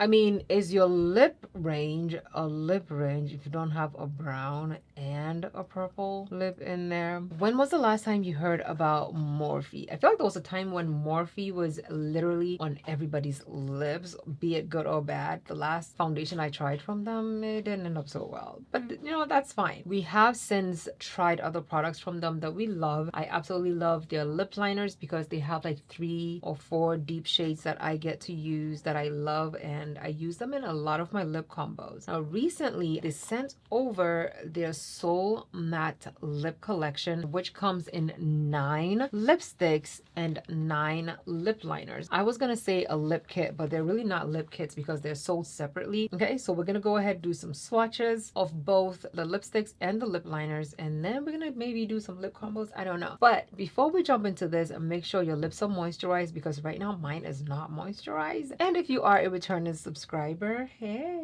I mean, is your lip range a lip range if you don't have a brown and a purple lip in there? When was the last time you heard about Morphe? I feel like there was a time when Morphe was literally on everybody's lips, be it good or bad. The last foundation I tried from them, it didn't end up so well. But you know, that's fine. We have since tried other products from them that we love. I absolutely love their lip liners because they have like 3 or 4 deep shades that I get to use that I love, and I use them in a lot of my lip combos. Now recently they sent over their SoulMatte lip collection, which comes in 9 lipsticks and 9 lip liners. I was gonna say a lip kit, but they're really not lip kits because they're sold separately. Okay, so we're gonna go ahead and do some swatches of both the lipsticks and the lip liners, and then we're gonna maybe do some lip combos. I don't know. But before we jump into this, make sure your lips are moisturized because right now mine is not moisturized. And if you are a returning subscriber, hey,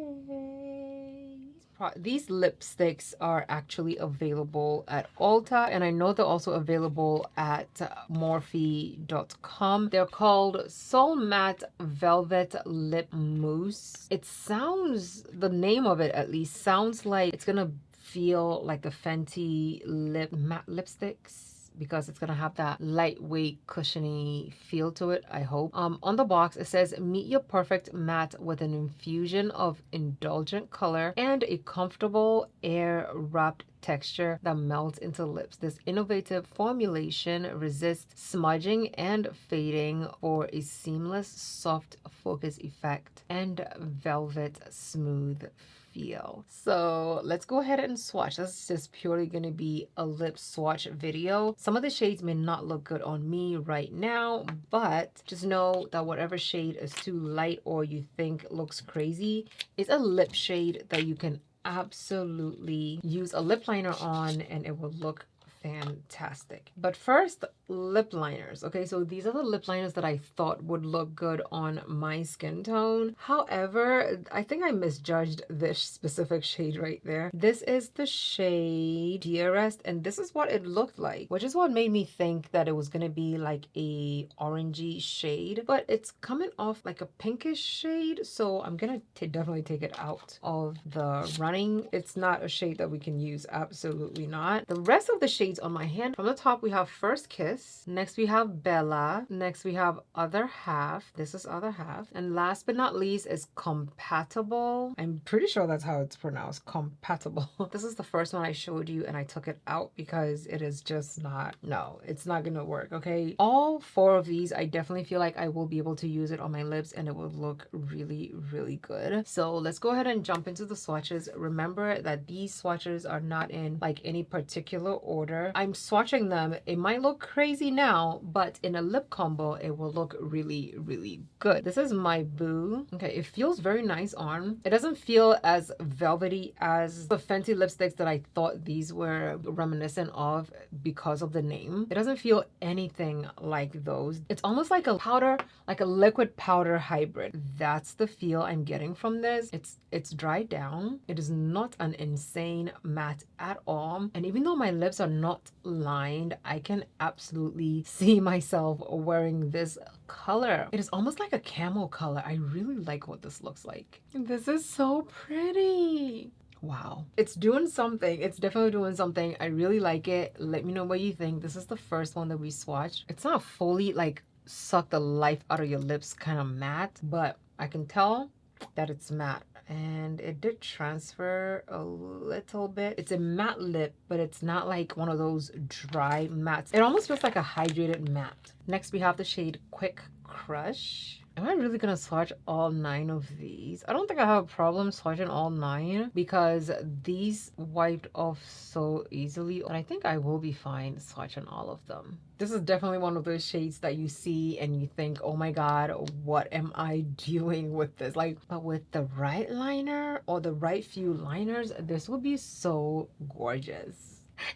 these lipsticks are actually available at Ulta, and I know they're also available at Morphe.com. They're called SoulMatte Velvet Lip Mousse. It sounds, the name of it at least, sounds like it's gonna feel like the Fenty lip matte lipsticks, because it's gonna have that lightweight cushiony feel to it, I hope. On the box it says, meet your perfect matte with an infusion of indulgent color and a comfortable air wrapped texture that melts into lips. This innovative formulation resists smudging and fading for a seamless soft focus effect and velvet smooth feel. So let's go ahead and swatch. This is just purely going to be a lip swatch video. Some of the shades may not look good on me right now, but just know that whatever shade is too light or you think looks crazy is a lip shade that you can absolutely use a lip liner on and it will look fantastic. But first, lip liners. Okay, so these are the lip liners that I thought would look good on my skin tone. However, I think I misjudged this specific shade right there. This is the shade Dearest, and this is what it looked like, which is what made me think that it was gonna be like a orangey shade, but it's coming off like a pinkish shade, so I'm gonna definitely take it out of the running. It's not a shade that we can use, absolutely not. The rest of the shades on my hand, from the top we have First Kiss, next we have Bella, next we have Other Half, this is Other Half, and last but not least is Compatible. I'm pretty sure that's how it's pronounced, Compatible. This is the first one I showed you and I took it out because it is just not, no, it's not gonna work. Okay, all 4 of these I definitely feel like I will be able to use it on my lips and it will look really, really good. So let's go ahead and jump into the swatches. Remember that these swatches are not in like any particular order. I'm swatching them. It might look crazy now, but in a lip combo it will look really, really good. This is my Boo. Okay, it feels very nice on. It doesn't feel as velvety as the Fenty lipsticks that I thought these were reminiscent of because of the name. It doesn't feel anything like those. It's almost like a powder, like a liquid powder hybrid. That's the feel I'm getting from this. It's dried down. It is not an insane matte at all. And even though my lips are not lined, I can absolutely see myself wearing this color. It is almost like a camel color. I really like what this looks like. This is so pretty. Wow, it's doing something. It's definitely doing something. I really like it. Let me know what you think. This is the first one that we swatched. It's not fully like suck the life out of your lips kind of matte, but I can tell that it's matte, and it did transfer a little bit. It's a matte lip, but it's not like one of those dry mattes. It almost feels like a hydrated matte. Next we have the shade Quick Crush. Am I really gonna swatch all 9 of these? I don't think I have a problem swatching all 9 because these wiped off so easily, but I think I will be fine swatching all of them. This is definitely one of those shades that you see and you think, oh my god, what am I doing with this? Like, but with the right liner or the right few liners, this would be so gorgeous.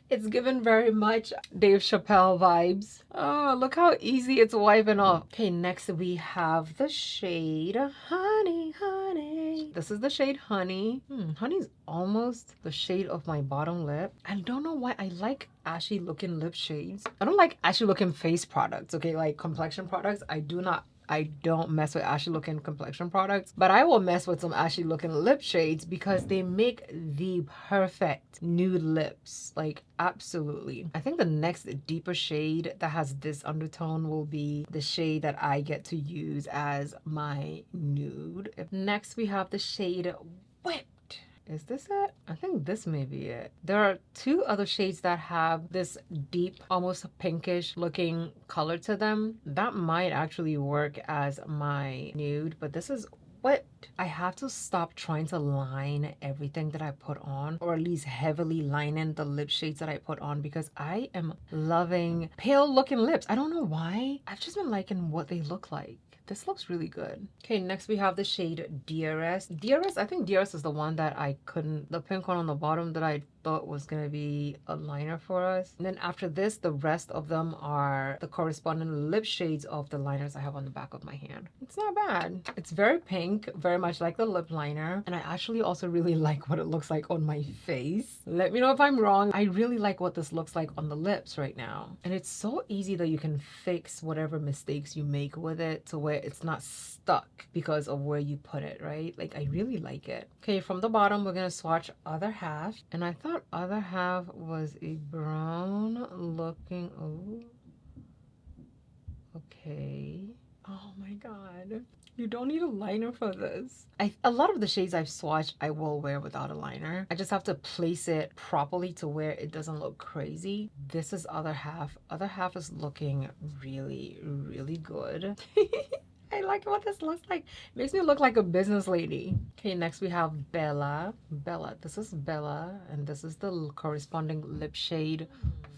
It's given very much Dave Chappelle vibes. Oh, look how easy it's wiping off. Okay, next we have the shade Honey, Honey. This is the shade Honey. Honey's almost the shade of my bottom lip. I don't know why I like ashy looking lip shades. I don't like ashy looking face products, okay, like complexion products. I do not I don't mess with ashy looking complexion products, but I will mess with some ashy looking lip shades because they make the perfect nude lips. Like, absolutely. I think the next deeper shade that has this undertone will be the shade that I get to use as my nude. Next, we have the shade Whip. Is this it? I think this may be it. There are two other shades that have this deep, almost pinkish looking color to them. That might actually work as my nude, but this is what I have to stop trying to line everything that I put on, or at least heavily lining the lip shades that I put on, because I am loving pale looking lips. I don't know why. I've just been liking what they look like. This looks really good. Okay, next we have the shade Dearest. Dearest, I think Dearest is the one that I couldn't, the pink one on the bottom that I thought was gonna be a liner for us. And then after this, the rest of them are the corresponding lip shades of the liners I have on the back of my hand. It's not bad. It's very pink, very much like the lip liner. And I actually also really like what it looks like on my face. Let me know if I'm wrong. I really like what this looks like on the lips right now. And it's so easy that you can fix whatever mistakes you make with it to where it's not stuck because of where you put it, right? Like, I really like it. Okay, from the bottom, we're gonna swatch Other Half. And I thought Other Half was a brown looking, oh, okay. Oh my God. You don't need a liner for this. A lot of the shades I've swatched, I will wear without a liner. I just have to place it properly to where it doesn't look crazy. This is Other Half. Other Half is looking really, really good. I like what this looks like. It makes me look like a business lady. Okay, next we have Bella. Bella. This is Bella, and this is the corresponding lip shade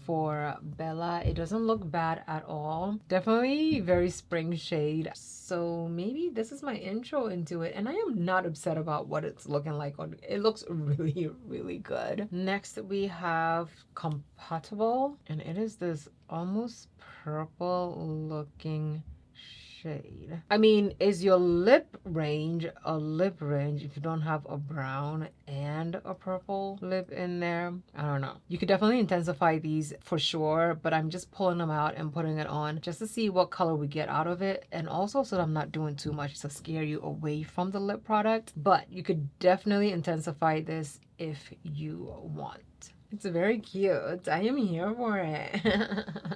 for Bella. It doesn't look bad at all. Definitely very spring shade. So maybe this is my intro into it, and I am not upset about what it's looking like. It looks really, really good. Next we have Compatible, and it is this almost purple looking shade. I mean, is your lip range a lip range if you don't have a brown and a purple lip in there? I don't know. You could definitely intensify these for sure, but I'm just pulling them out and putting it on just to see what color we get out of it, and also so that I'm not doing too much to scare you away from the lip product. But you could definitely intensify this if you want. It's very cute. I am here for it.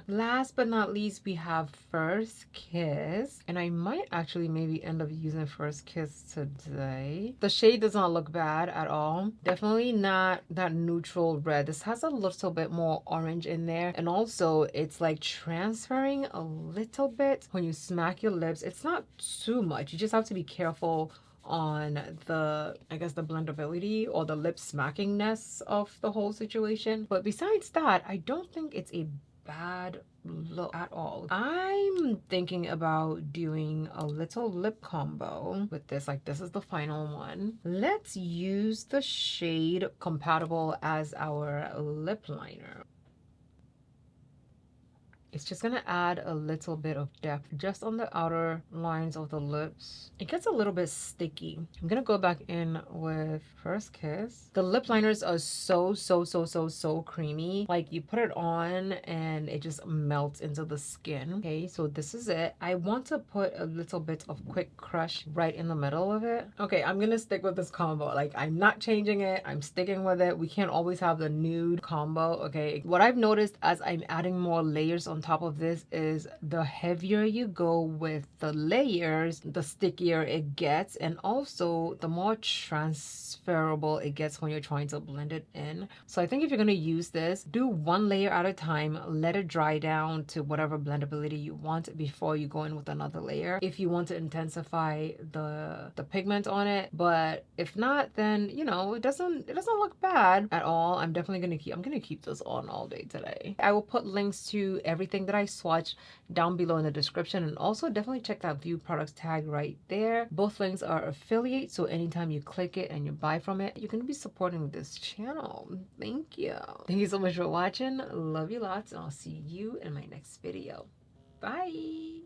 Last but not least, we have First Kiss. And I might actually maybe end up using First Kiss today. The shade does not look bad at all. Definitely not that neutral red. This has a little bit more orange in there. And also, it's like transferring a little bit when you smack your lips. It's not too much. You just have to be careful on the, I guess, the blendability or the lip smackingness of the whole situation. But besides that, I don't think it's a bad look at all. I'm thinking about doing a little lip combo with this. Like, this is the final one. Let's use the shade Compatible as our lip liner. It's just gonna add a little bit of depth just on the outer lines of the lips. It gets a little bit sticky. I'm gonna go back in with First Kiss. The lip liners are so creamy. Like, you put it on and it just melts into the skin. Okay, so this is it. I want to put a little bit of Quick Crush right in the middle of it. Okay, I'm gonna stick with this combo. Like, I'm not changing it. I'm sticking with it. We can't always have the nude combo. Okay, what I've noticed as I'm adding more layers on top of this is the heavier you go with the layers, the stickier it gets, and also the more transferable it gets when you're trying to blend it in. So I think if you're going to use this, do one layer at a time, let it dry down to whatever blendability you want before you go in with another layer if you want to intensify the pigment on it. But if not, then, you know, it doesn't look bad at all. I'm definitely I'm gonna keep this on all day today. I will put links to everything that I swatched down below in the description, and also definitely check that view products tag right there. Both links are affiliate, so anytime you click it and you buy from it, you can be supporting this channel. Thank you so much for watching. Love you lots, and I'll see you in my next video. Bye.